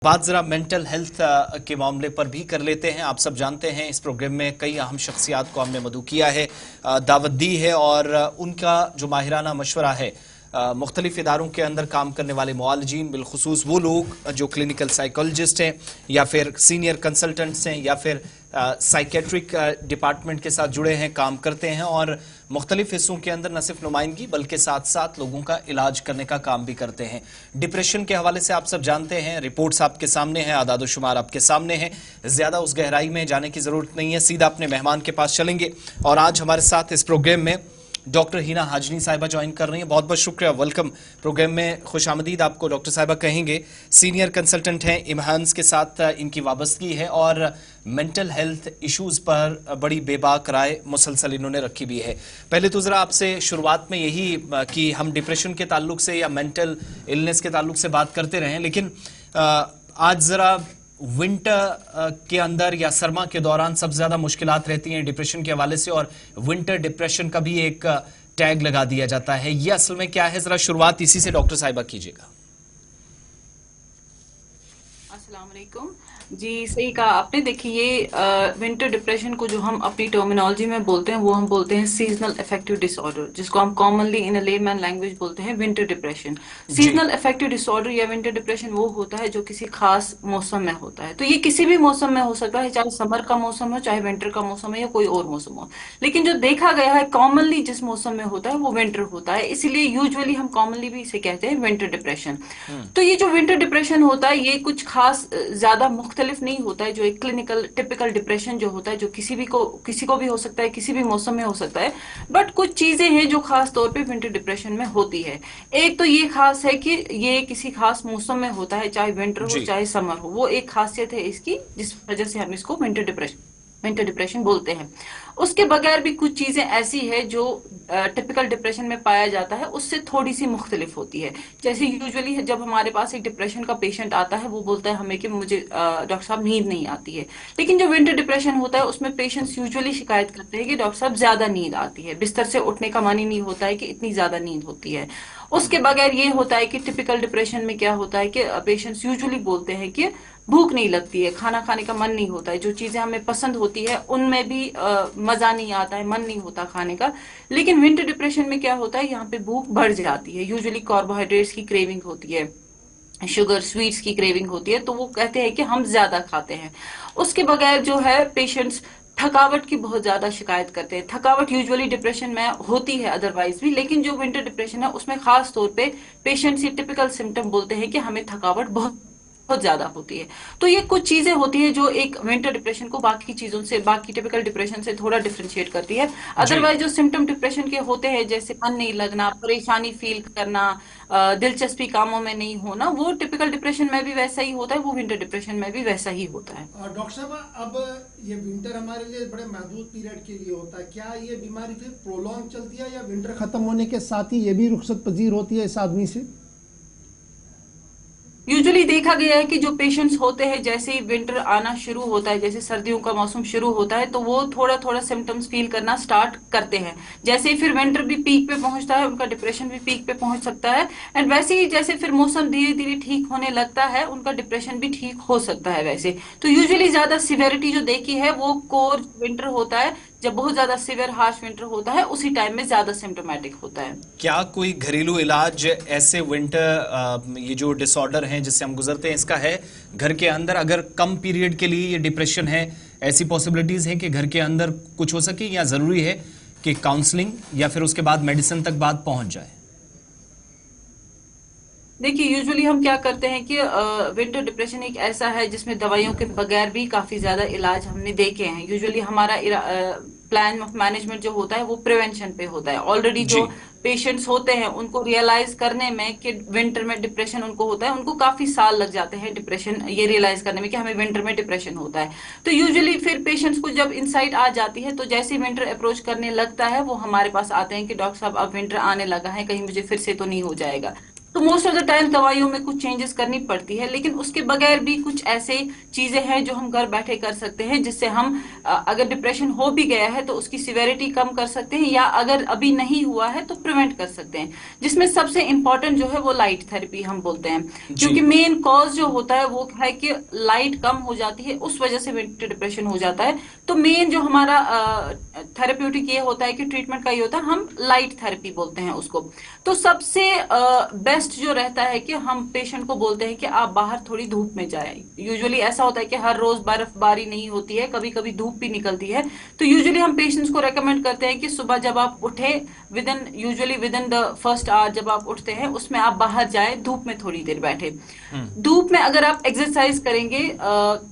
बात जरा mental health के मामले पर भी कर लेते हैं। आप सब जानते हैं इस प्रोग्राम में कई अहम शख्सियात को हमने मदऊ किया है, दावत दी है और उनका जो माहिराना मशवरा है मुख्तलिफ इदारों के अंदर काम करने वाले मुआलजीन, बिलखुसूस वो लोग जो क्लिनिकल साइकोलॉजिस्ट हैं या फिर सीनियर कंसल्टेंट्स हैं या फिर साइकेट्रिक डिपार्टमेंट के साथ जुड़े हैं, काम करते हैं और मुख्तलिफ हिस्सों के अंदर न सिर्फ नुमाइंदगी बल्कि साथ साथ लोगों का इलाज करने का काम भी करते हैं। डिप्रेशन के हवाले से आप सब जानते हैं, रिपोर्ट्स आपके सामने हैं, आदाद शुमार आपके सामने हैं, ज्यादा उस गहराई में जाने की जरूरत नहीं है, सीधा अपने मेहमान के पास चलेंगे। और आज हमारे साथ इस प्रोग्राम में डॉक्टर हिना हाजनी साहिबा ज्वाइन कर रही हैं। बहुत बहुत शुक्रिया, वेलकम प्रोग्राम में, खुश आमदीद आपको डॉक्टर साहिबा कहेंगे। सीनियर कंसल्टेंट हैं, इम्हान्स के साथ इनकी वाबस्तगी है और मेंटल हेल्थ इश्यूज पर बड़ी बेबाक राय मुसलसल इन्होंने रखी भी है। पहले तो ज़रा आपसे शुरुआत में यही कि हम डिप्रेशन के ताल्लुक से या मेंटल इलनेस के ताल्लुक से बात करते रहें, लेकिन आज ज़रा विंटर के अंदर या सरमा के दौरान सबसे ज्यादा मुश्किलात रहती हैं डिप्रेशन के हवाले से, और विंटर डिप्रेशन का भी एक टैग लगा दिया जाता है। ये असल में क्या है, जरा शुरुआत इसी से डॉक्टर साहिबा कीजिएगा। अस्सलाम वालेकुम जी, सही कहा आपने। देखिए ये विंटर डिप्रेशन को जो हम अपनी टर्मिनोलॉजी में बोलते हैं वो हम बोलते हैं सीजनल अफेक्टिव डिसऑर्डर, जिसको हम commonly in a layman language बोलते हैं winter depression. Seasonal affective disorder या विंटर डिप्रेशन वो होता है जो किसी खास मौसम में होता है। तो ये किसी भी मौसम में हो सकता है, चाहे समर का मौसम हो, चाहे विंटर का मौसम है या कोई और मौसम हो, लेकिन जो देखा गया है कॉमनली जिस मौसम में होता है वो विंटर होता है, इसीलिए यूजुअली हम कॉमनली भी इसे कहते हैं विंटर डिप्रेशन। तो ये जो विंटर डिप्रेशन होता है ये कुछ खास ज्यादा मुख्तलिफ नहीं होता है, जो एक क्लिनिकल टिपिकल डिप्रेशन जो होता है जो किसी को भी हो सकता है, किसी भी मौसम में हो सकता है। बट कुछ चीजें हैं जो खास तौर पे विंटर डिप्रेशन में होती है। एक तो ये खास है कि ये किसी खास मौसम में होता है, चाहे विंटर हो चाहे समर हो, वो एक खासियत है इसकी, जिस वजह से हम इसको विंटर डिप्रेशन बोलते हैं। उसके बगैर भी कुछ चीजें ऐसी है जो टिपिकल डिप्रेशन में पाया जाता है, उससे थोड़ी सी मुख्तलिफ होती है। जैसे यूजुअली जब हमारे पास एक डिप्रेशन का पेशेंट आता है वो बोलता है हमें कि मुझे डॉक्टर साहब नींद नहीं आती है, लेकिन जो विंटर डिप्रेशन होता है उसमें पेशेंट्स यूजुअली शिकायत करते हैं कि डॉक्टर साहब ज्यादा नींद आती है, बिस्तर से उठने का मन ही नहीं होता है कि इतनी ज्यादा नींद होती है। उसके बगैर ये होता है कि टिपिकल डिप्रेशन में क्या होता है कि पेशेंट्स यूजुअली बोलते हैं कि भूख नहीं लगती है, खाना खाने का मन नहीं होता है, जो चीजें हमें पसंद होती है उनमें भी मजा नहीं आता है, मन नहीं होता खाने का। लेकिन विंटर डिप्रेशन में क्या होता है, यहाँ पे भूख बढ़ जाती है, यूजुअली कार्बोहाइड्रेट्स की क्रेविंग होती है, शुगर स्वीट्स की क्रेविंग होती है, तो वो कहते हैं कि हम ज्यादा खाते हैं। उसके बगैर जो है पेशेंट्स थकावट की बहुत ज्यादा शिकायत करते हैं। थकावट यूजुअली डिप्रेशन में होती है अदरवाइज भी, लेकिन जो विंटर डिप्रेशन है उसमें खास तौर पे पेशेंट्स ये टिपिकल सिम्टम बोलते हैं कि हमें थकावट बहुत ज्यादा होती है। तो ये कुछ चीजें होती है जो एक विंटर डिप्रेशन को बाकी चीजों से, बाकी टिपिकल डिप्रेशन से थोड़ा डिफरेंशिएट करती है। अदरवाइज जो सिम्टम डिप्रेशन के होते हैं, जैसे मन नहीं लगना, परेशानी फील करना, दिलचस्पी कामों में नहीं होना, वो टिपिकल डिप्रेशन में भी वैसा ही होता है, वो विंटर डिप्रेशन में भी वैसा ही होता है। डॉक्टर साहब, अब ये विंटर हमारे लिए बड़े महदूद पीरियड के लिए होता है, क्या ये बीमारी फिर प्रोलॉन्ग चलती है या विंटर खत्म होने के साथ ही ये भी रुखसत पजीर होती है इस आदमी से? यूजुअली देखा गया है कि जो पेशेंट्स होते हैं जैसे ही विंटर आना शुरू होता है, जैसे सर्दियों का मौसम शुरू होता है, तो वो थोड़ा थोड़ा सिम्टम्स फील करना स्टार्ट करते हैं। जैसे ही फिर विंटर भी पीक पे पहुंचता है, उनका डिप्रेशन भी पीक पे पहुंच सकता है। एंड वैसे ही जैसे फिर मौसम धीरे धीरे ठीक होने लगता है, उनका डिप्रेशन भी ठीक हो सकता है। वैसे तो यूजुअली ज्यादा सिवियरिटी जो देखी है वो कोर विंटर होता है, जब बहुत ज्यादा सिवियर हार्श विंटर होता है उसी टाइम में ज्यादा सिम्टोमेटिक होता है। क्या कोई घरेलू इलाज ऐसे विंटर ये जो डिसऑर्डर हैं जिससे हम गुजरते हैं इसका है घर के अंदर? अगर कम पीरियड के लिए ये डिप्रेशन है, ऐसी पॉसिबिलिटीज हैं कि घर के अंदर कुछ हो सके, या जरूरी है कि काउंसलिंग या फिर उसके बाद मेडिसिन तक बात पहुंच जाए? देखिए यूजुअली हम क्या करते हैं कि विंटर डिप्रेशन एक ऐसा है जिसमें दवाइयों के बगैर भी काफी ज्यादा इलाज हमने देखे हैं। यूजुअली हमारा प्लान ऑफ मैनेजमेंट जो होता है वो प्रिवेंशन पे होता है। ऑलरेडी जो पेशेंट्स होते हैं उनको रियलाइज करने में कि विंटर में डिप्रेशन उनको होता है, उनको काफी साल लग जाते हैं डिप्रेशन ये रियलाइज करने में कि हमें विंटर में डिप्रेशन होता है। तो यूजुअली फिर पेशेंट्स को जब इनसाइट आ जाती है, तो जैसे ही विंटर अप्रोच करने लगता है वो हमारे पास आते हैं कि डॉक्टर साहब अब विंटर आने लगा है, कहीं मुझे फिर से तो नहीं हो जाएगा। तो मोस्ट ऑफ द टाइम दवाइयों में कुछ चेंजेस करनी पड़ती है, लेकिन उसके बगैर भी कुछ ऐसे चीजें हैं जो हम घर बैठे कर सकते हैं, जिससे हम अगर डिप्रेशन हो भी गया है तो उसकी सिवेरिटी कम कर सकते हैं, या अगर अभी नहीं हुआ है तो प्रिवेंट कर सकते हैं। जिसमें सबसे इंपॉर्टेंट जो है वो लाइट थेरेपी हम बोलते हैं, जी। क्योंकि मेन कॉज जो होता है वो है कि लाइट कम हो जाती है, उस वजह से विंटर डिप्रेशन हो जाता है। तो मेन जो हमारा थेरेप्यूटिक ये होता है कि ट्रीटमेंट का ये होता है, हम लाइट थेरेपी बोलते हैं उसको। तो सबसे बेस्ट जो रहता है कि हम पेशेंट को बोलते हैं कि आप बाहर थोड़ी धूप में जाएं। यूजुअली ऐसा होता है कि हर रोज बर्फबारी नहीं होती है, कभी कभी धूप भी निकलती है। तो यूजुअली हम पेशेंट्स को रेकमेंड करते हैं कि सुबह जब आप उठे, with in the first hour जब आप उठते हैं उसमें आप बाहर जाएं, धूप में थोड़ी देर बैठे। धूप में अगर आप एक्सरसाइज करेंगे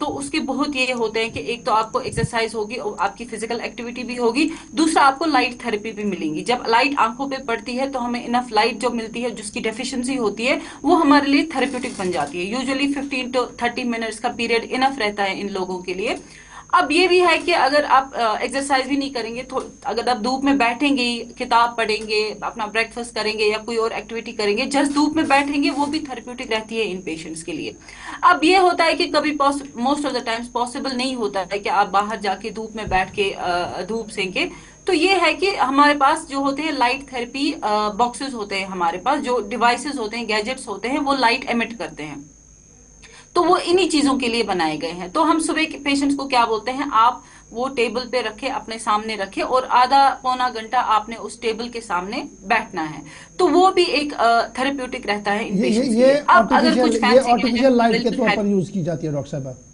तो उसके बहुत ये होते हैं कि एक तो आपको एक्सरसाइज होगी और आपकी फिजिकल एक्टिविटी भी होगी, दूसरा आपको लाइट थेरेपी भी मिलेंगी। जब लाइट आंखों पे पड़ती है तो हमें इनफ लाइट जो मिलती है, जिसकी डेफिशिएंसी होती है, वो हमारे लिए थेरेप्यूटिक बन जाती है। यूजुअली 15 to 30 मिनट्स का पीरियड इनफ रहता है इन लोगों के लिए। अब ये भी है कि अगर आप एक्सरसाइज भी नहीं करेंगे, अगर आप धूप में बैठेंगे, किताब पढ़ेंगे, अपना ब्रेकफास्ट करेंगे या कोई और एक्टिविटी करेंगे, जस्ट धूप में बैठेंगे, वो भी थेरेप्यूटिक रहती है इन पेशेंट्स के लिए। अब ये होता है कि कभी most of the times possible नहीं होता है कि आप बाहर जाके धूप में बैठ के धूप सेंके। तो ये है कि हमारे पास जो होते हैं लाइट थेरेपी बॉक्सेस होते हैं, हमारे पास जो डिवाइसेस होते हैं, गैजेट्स होते हैं, वो लाइट एमिट करते हैं। तो वो इन्हीं चीजों के लिए बनाए गए हैं। तो हम सुबह के पेशेंट्स को क्या बोलते हैं, आप वो टेबल पे रखे, अपने सामने रखे, और आधा पौना घंटा आपने उस टेबल के सामने बैठना है। तो वो भी एक थेरेप्यूटिक रहता है इन पेशेंट्स के लिए। अब अगर कुछ फैंसी आर्टिफिशियल लाइट के तौर पर यूज की जाती है डॉक्टर साहब।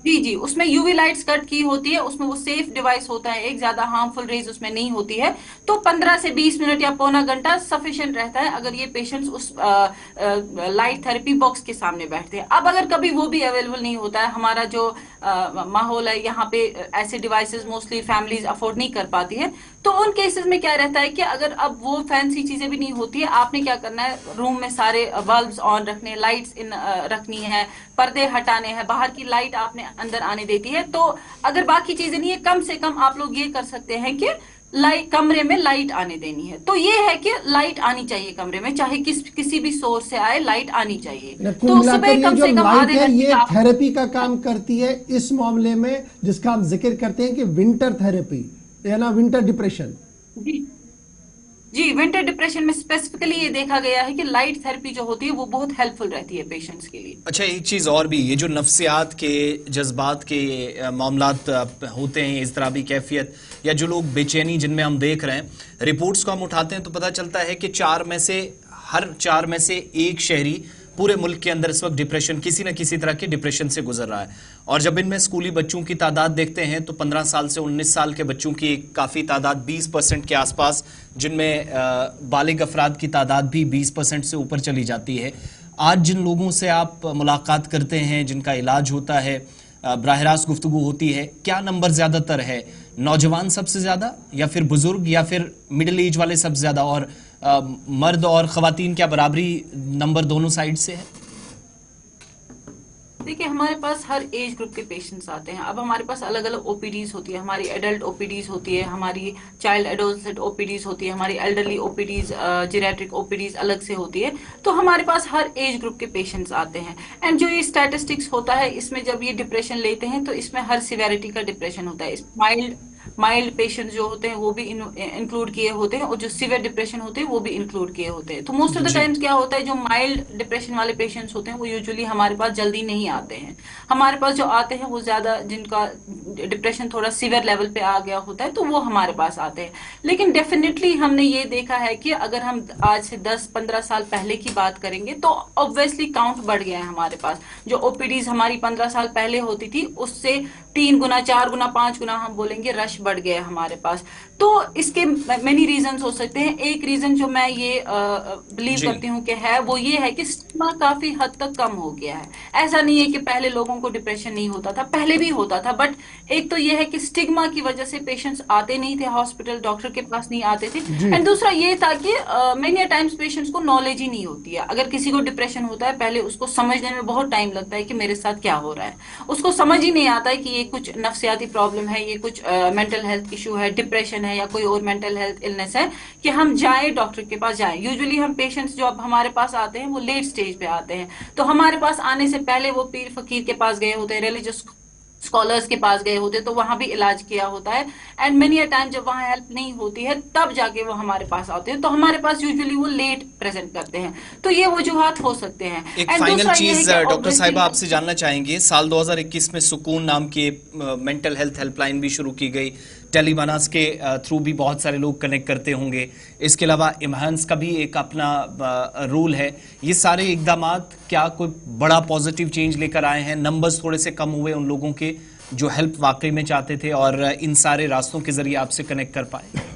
जी जी, उसमें यूवी लाइट्स कट की होती है, उसमें वो सेफ डिवाइस होता है, एक ज्यादा हार्मफुल रेज उसमें नहीं होती है। तो 15 से 20 मिनट या पौना घंटा सफिशिएंट रहता है अगर ये पेशेंट्स उस लाइट थेरेपी बॉक्स के सामने बैठते हैं। अब अगर कभी वो भी अवेलेबल नहीं होता है, हमारा जो माहौल है यहाँ पे ऐसे डिवाइसेस मोस्टली फैमिलीज अफोर्ड नहीं कर पाती है, तो उन केसेस में क्या रहता है कि अगर अब वो फैंसी चीजें भी नहीं होती है, आपने क्या करना है, रूम में सारे बल्ब्स ऑन रखने, लाइट्स इन रखनी है, पर्दे हटाने हैं, बाहर की लाइट आपने अंदर आने देती है। तो अगर बाकी चीजें नहीं है, कम से कम आप लोग ये कर सकते हैं कि लाइट, कमरे में लाइट आने देनी है। तो ये है कि लाइट आनी चाहिए कमरे में, चाहे किसी भी सोर्स से आए, लाइट आनी चाहिए। तो सुबह कम से कम आधे घंटे ये थेरेपी का काम करती है इस मामले में जिसका आप जिक्र करते हैं कि विंटर थेरेपी या ना विंटर डिप्रेशन। जी, विंटर डिप्रेशन में स्पेसिफिकली ये देखा गया है कि लाइट थेरेपी जो होती है वो बहुत हेल्पफुल रहती है पेशेंट्स के लिए। अच्छा, एक चीज और भी, ये जो नफ्सियात के, जज्बात के मामलात होते हैं, इस तरह भी कैफियत, या जो लोग बेचैनी जिनमें हम देख रहे हैं, रिपोर्ट्स को हम उठाते हैं तो पता चलता है कि हर चार में से एक शहरी पूरे मुल्क के अंदर इस वक्त डिप्रेशन, किसी न किसी तरह के डिप्रेशन से गुजर रहा है। और जब इनमें स्कूली बच्चों की तादाद देखते हैं तो 15 साल से 19 साल के बच्चों की काफ़ी तादाद 20% के आसपास, जिनमें बालिग अफराद की तादाद भी 20% से ऊपर चली जाती है। आज जिन लोगों से आप मुलाकात करते हैं, जिनका इलाज होता है, बराह रास्त गुफ्तगू होती है, क्या नंबर ज़्यादातर है? नौजवान सबसे ज़्यादा, या फिर बुजुर्ग, या फिर मिडिल एज वाले सबसे ज़्यादा? और मर्द और ख़वातीन क्या बराबरी नंबर दोनों साइड से है? देखिए, हमारे पास हर एज ग्रुप के पेशेंट्स आते हैं। अब हमारे पास अलग अलग ओपीडीज होती है, हमारी एडल्ट ओपीडीज होती है, हमारी चाइल्ड एडोलसेंट ओपीडीज होती है, हमारी एल्डरली ओपीडीज, जेरियाट्रिक ओपीडीज अलग से होती है। तो हमारे पास हर एज ग्रुप के पेशेंट्स आते हैं। एंड जो ये स्टैटिस्टिक्स होता है, इसमें जब ये डिप्रेशन लेते हैं तो इसमें हर सिवेरिटी का डिप्रेशन होता है। माइल्ड पेशेंट्स जो होते हैं वो भी इंक्लूड किए होते हैं, और जो सीवियर डिप्रेशन होते हैं वो भी इंक्लूड किए होते हैं। तो मोस्ट ऑफ द टाइम्स क्या होता है, जो माइल्ड डिप्रेशन वाले पेशेंट्स होते हैं वो यूजुअली हमारे पास जल्दी नहीं आते हैं। हमारे पास जो आते हैं वो ज्यादा, जिनका डिप्रेशन थोड़ा सीवियर लेवल पे आ गया होता है, तो वो हमारे पास आते हैं। लेकिन डेफिनेटली हमने ये देखा है कि अगर हम आज से 10-15 साल पहले की बात करेंगे तो ऑब्वियसली काउंट बढ़ गया है हमारे पास। जो ओपीडीज हमारी 15 साल पहले होती थी, उससे 3 गुना, 4 गुना, 5 गुना हम बोलेंगे रश बढ़ गया हमारे पास। तो इसके मेनी रीजंस हो सकते हैं। एक रीजन जो मैं ये बिलीव करती हूँ कि है, वो ये है कि स्टिग्मा काफी हद तक कम हो गया है। ऐसा नहीं है कि पहले लोगों को डिप्रेशन नहीं होता था, पहले भी होता था, बट एक तो ये है कि स्टिग्मा की वजह से पेशेंट्स आते नहीं थे हॉस्पिटल, डॉक्टर के पास नहीं आते थे। एंड दूसरा ये था कि मेनी टाइम्स पेशेंट्स को नॉलेज ही नहीं होती है। अगर किसी को डिप्रेशन होता है, पहले उसको समझने में बहुत टाइम लगता है कि मेरे साथ क्या हो रहा है। उसको समझ ही नहीं आता है कि ये कुछ नफ्सियाती प्रॉब्लम है, ये कुछ मेंटल हेल्थ इशू है, डिप्रेशन है या कोई और मेंटल हेल्थ इलनेस है, कि हम जाए डॉक्टर के पास जाए। यूजुअली हम पेशेंट्स जो अब हमारे पास आते हैं वो लेट स्टेज पे आते हैं, तो हमारे पास आने से पहले वो पीर फकीर के पास गए होते हैं, रिलीजियस स्कॉलर्स के पास गए होते, तो वहां भी इलाज किया होता है। एंड मेनी अ टाइम जब वहां हेल्प नहीं होती है तब जाके वो हमारे पास आते हैं, तो हमारे पास यूजुअली वो लेट प्रेजेंट करते हैं। तो ये वजूहात हो सकते हैं। एक एंड फाइनल दूसरा ये है चीज कि डॉक्टर साहिबा obviously- आपसे जानना चाहेंगे, साल 2021 में सुकून नाम की मेंटल हेल्थ हेल्पलाइन भी शुरू की गई, टेलीमानस के थ्रू भी बहुत सारे लोग कनेक्ट करते होंगे, इसके अलावा इमहांस का भी एक अपना रूल है। ये सारे इकदामात क्या कोई बड़ा पॉजिटिव चेंज लेकर आए हैं? नंबर्स थोड़े से कम हुए उन लोगों के जो हेल्प वाकई में चाहते थे और इन सारे रास्तों के जरिए आपसे कनेक्ट कर पाए?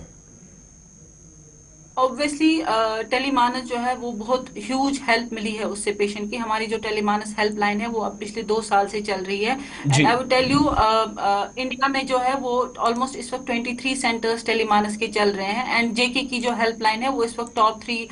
ऑब्वियसली टेलीमानस जो है वो बहुत ह्यूज हेल्प मिली है उससे पेशेंट की। हमारी जो टेलीमानस हेल्पलाइन है वो अब पिछले 2 साल से चल रही है। जी। And I would tell you, India में जो है वो ऑलमोस्ट इस वक्त 23 सेंटर्स टेलीमानस के चल रहे हैं। एंड जेके की जो हेल्पलाइन है वो इस वक्त टॉप 3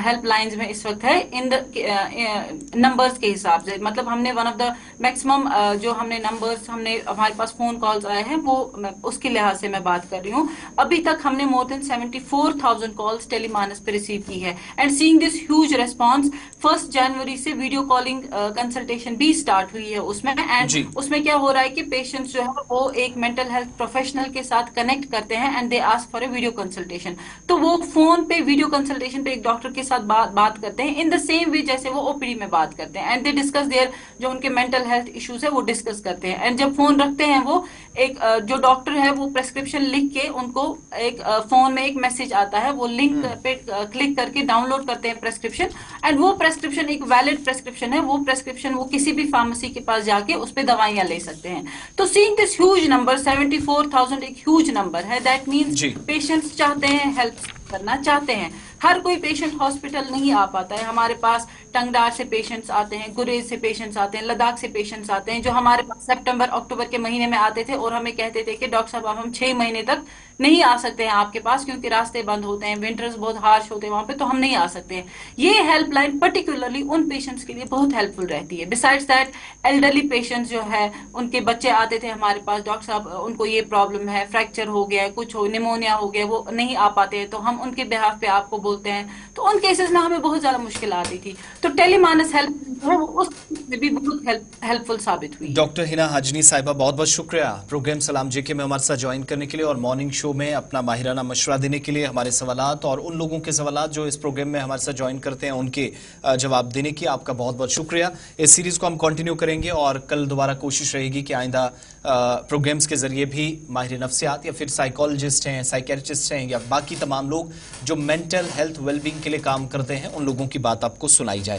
हेल्पलाइंस में इस वक्त है इन द नंबर्स के हिसाब से। मतलब हमने वन ऑफ द मैक्सिमम जो हमने नंबर्स, हमने हमारे पास फोन कॉल्स आए हैं वो उसके लिहाज से मैं बात कर रही हूँ। अभी तक हमने मोर देन 74,000 कॉल्स टेलीमानस पे रिसीव की है। And seeing this huge response, 1 जनवरी से वीडियो कॉलिंग कंसल्टेशन भी स्टार्ट हुई है उसमें। एंड जी। उसमें क्या हो रहा है कि पेशेंट्स जो है वो एक मेंटल हेल्थ प्रोफेशनल के साथ कनेक्ट करते हैं and they ask for a video consultation. तो वो फोन पे वीडियो कंसल्टेशन पे एक डॉक्टर के साथ बात करते हैं इन द सेम वे जैसे वो ओपीडी में बात करते हैं। एंड दे डिस्कस देयर जो उनके मेंटल हेल्थ इश्यूज है वो डिस्कस करते हैं। एंड जब फोन रखते हैं वो एक जो डॉक्टर है वो प्रेस्क्रिप्शन लिख के उनको एक फोन में एक मैसेज आता है, वो लिंक पे क्लिक करके डाउनलोड करते हैं प्रेस्क्रिप्शन। एंड वो प्रेस्क्रिप्शन एक वैलिड प्रेस्क्रिप्शन है, वो प्रेस्क्रिप्शन वो किसी भी फार्मेसी के पास जाके उस पे दवाइयां ले सकते हैं। तो सीइंग दिस ह्यूज नंबर 74,000 एक ह्यूज नंबर है। दैट मीन्स जी। पेशेंट्स चाहते हैं, हेल्प करना चाहते हैं। हर कोई पेशेंट हॉस्पिटल नहीं आ पाता है। हमारे पास टंगडार से पेशेंट्स आते हैं, गुरेज से पेशेंट्स आते हैं, लद्दाख से पेशेंट्स आते हैं, जो हमारे पास सितंबर अक्टूबर के महीने में आते थे और हमें कहते थे कि डॉक्टर साहब अब हम 6 महीने तक नहीं आ सकते हैं आपके पास क्योंकि रास्ते बंद होते हैं, विंटर्स बहुत हार्श होते हैं वहां पे, तो हम नहीं आ सकते हैं। ये हेल्पलाइन पर्टिकुलरली उन पेशेंट्स के लिए बहुत हेल्पफुल रहती है। बिसाइड्स दैट एल्डरली पेशेंट्स जो है उनके बच्चे आते थे हमारे पास, डॉक्टर साहब उनको ये प्रॉब्लम है, फ्रैक्चर हो गया है, कुछ हो, निमोनिया हो गया, वो नहीं आ पाते हैं, तो हम उनके बिहाफ पे आपको बोलते हैं। तो उन केसेस में हमें बहुत ज्यादा मुश्किल आती थी, तो टेलीमानस हेल्प जो है वो उस में भी बहुत हेल्पफुल साबित हुई। डॉक्टर हिना हाजनी साहिबा, बहुत बहुत शुक्रिया प्रोग्राम सलाम जेके में हमारे साथ ज्वाइन करने के लिए और मॉर्निंग शो में अपना माहिराना मशवरा देने के लिए, हमारे सवालात और उन लोगों के सवालात जो इस प्रोग्राम में हमारे साथ ज्वाइन करते हैं उनके जवाब देने की आपका बहुत बहुत शुक्रिया। इस सीरीज को हम कंटिन्यू करेंगे और कल दोबारा कोशिश रहेगी कि आइंदा प्रोग्राम्स के जरिए भी माहिर नफ्सियात या फिर साइकोलॉजिस्ट हैं, साइकेट्रिस्ट हैं या बाकी तमाम लोग जो मेंटल हेल्थ वेलबींग के लिए काम करते हैं उन लोगों की बात आपको सुनाई जाए।